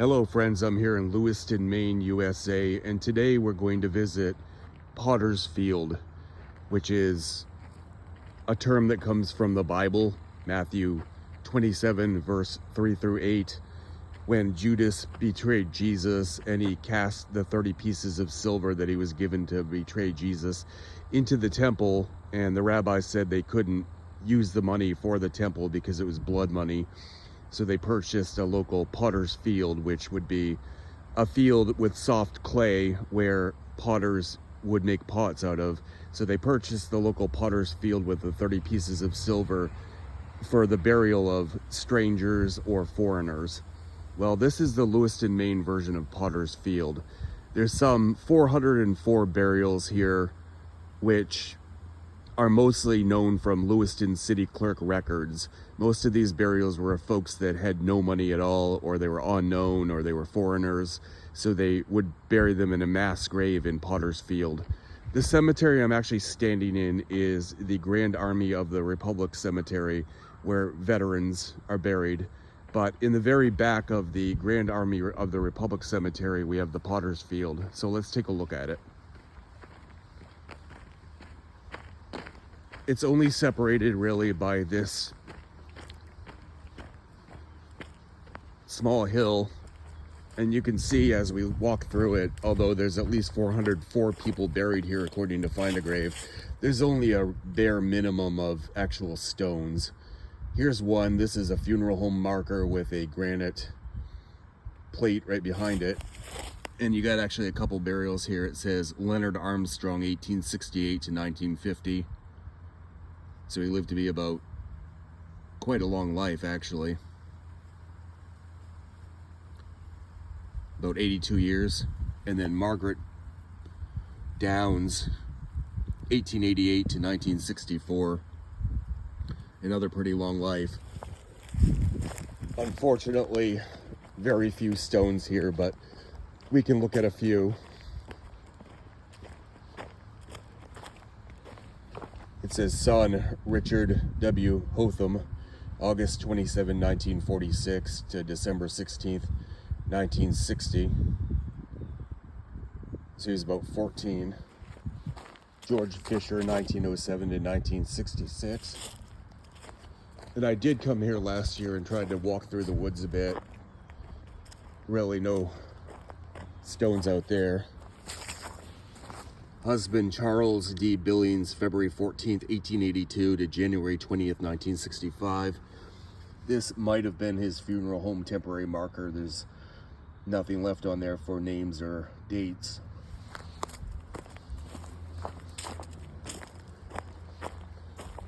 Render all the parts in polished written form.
Hello friends, I'm here in Lewiston, Maine, USA, and today we're going to visit Potter's Field, which is a term that comes from the Bible, Matthew 27 verse 3 through 8, when Judas betrayed Jesus and he cast the 30 pieces of silver that he was given to betray Jesus into the temple, and the rabbis said they couldn't use the money for the temple because it was blood money. So they purchased a local potter's field, which would be a field with soft clay where potters would make pots out of. So they purchased the local potter's field with the 30 pieces of silver for the burial of strangers or foreigners. Well, this is the Lewiston, Maine version of Potter's Field. There's some 404 burials here, which are mostly known from Lewiston City Clerk records. Most of these burials were of folks that had no money at all, or they were unknown, or they were foreigners, so they would bury them in a mass grave in Potter's Field. The cemetery I'm actually standing in is the Grand Army of the Republic Cemetery, where veterans are buried. But in the very back of the Grand Army of the Republic Cemetery, we have the Potter's Field. So let's take a look at it. It's only separated really by this small hill, and you can see as we walk through it, although there's at least 404 people buried here according to Find a Grave, there's only a bare minimum of actual stones. Here's one. This is a funeral home marker with a granite plate right behind it, and you got actually a couple burials here. It says Leonard Armstrong 1868 to 1950. So he lived to be about quite a long life, actually. About 82 years. And then Margaret Downs, 1888 to 1964. Another pretty long life. Unfortunately, very few stones here, but we can look at a few. It says son Richard W. Hotham, August 27, 1946 to December 16th, 1960. So he was about 14. George Fisher, 1907 to 1966. And I did come here last year and tried to walk through the woods a bit. Really no stones out there. Husband Charles D. Billings, February 14th, 1882 to January 20th, 1965. This might have been his funeral home temporary marker. There's nothing left on there for names or dates.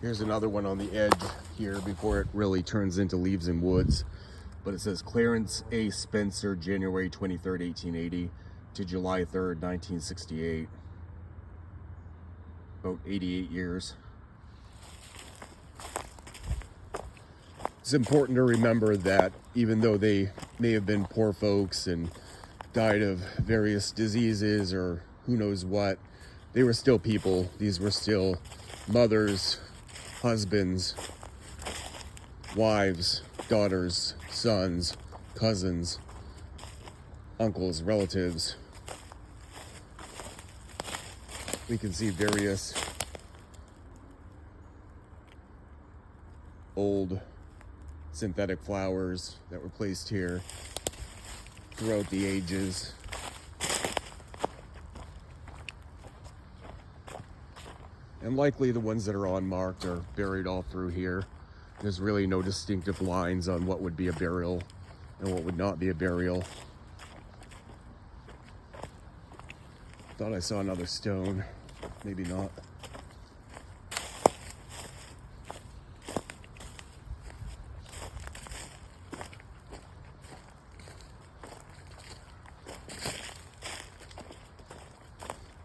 Here's another one on the edge here before it really turns into leaves and woods. But it says Clarence A. Spencer, January 23rd, 1880 to July 3rd, 1968. About 88 years. It's important to remember that even though they may have been poor folks and died of various diseases or who knows what, they were still people. These were still mothers, husbands, wives, daughters, sons, cousins, uncles, relatives. We can see various old synthetic flowers that were placed here throughout the ages. And likely the ones that are unmarked are buried all through here. There's really no distinctive lines on what would be a burial and what would not be a burial. Thought I saw another stone. Maybe not.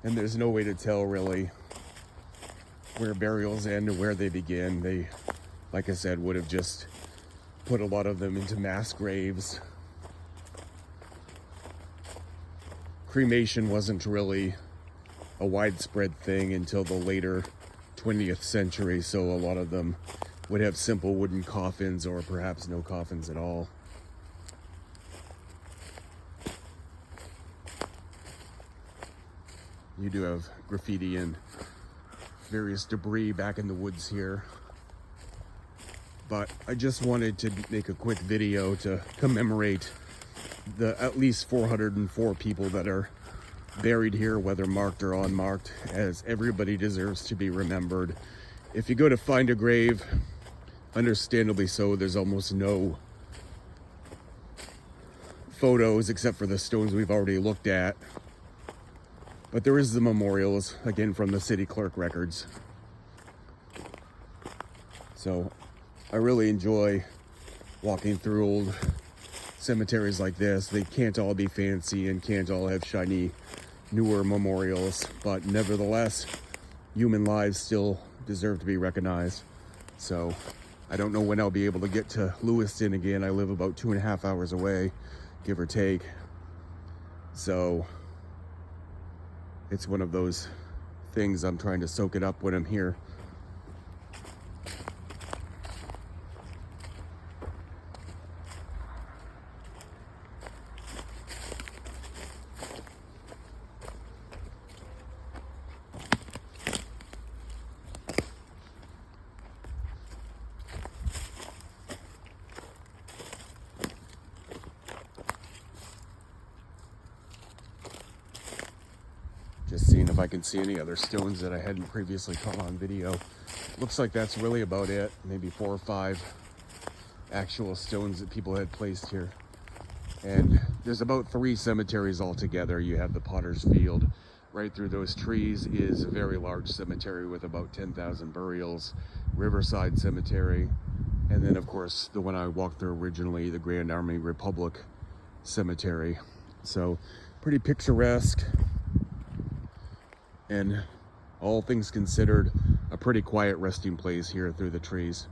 And there's no way to tell really where burials end and where they begin. They, like I said, would have just put a lot of them into mass graves. Cremation wasn't really a widespread thing until the later 20th century, so a lot of them would have simple wooden coffins or perhaps no coffins at all. You do have graffiti and various debris back in the woods here. But I just wanted to make a quick video to commemorate the at least 404 people that are buried here, whether marked or unmarked, as everybody deserves to be remembered. If you go to find a grave, understandably so, there's almost no photos except for the stones we've already looked at. But there is the memorials, again, from the city clerk records. So I really enjoy walking through old cemeteries like this. They can't all be fancy and can't all have shiny newer memorials, but nevertheless, human lives still deserve to be recognized. So I don't know when I'll be able to get to Lewiston again. I live about 2.5 hours away, give or take. So it's one of those things I'm trying to soak it up when I'm here. Just seeing if I can see any other stones that I hadn't previously caught on video. Looks like that's really about it. Maybe 4 or 5 actual stones that people had placed here. And there's about 3 cemeteries altogether. You have the Potter's Field. Right through those trees is a very large cemetery with about 10,000 burials. Riverside Cemetery. And then, of course, the one I walked through originally, the Grand Army Republic Cemetery. So, pretty picturesque. And all things considered, a pretty quiet resting place here through the trees.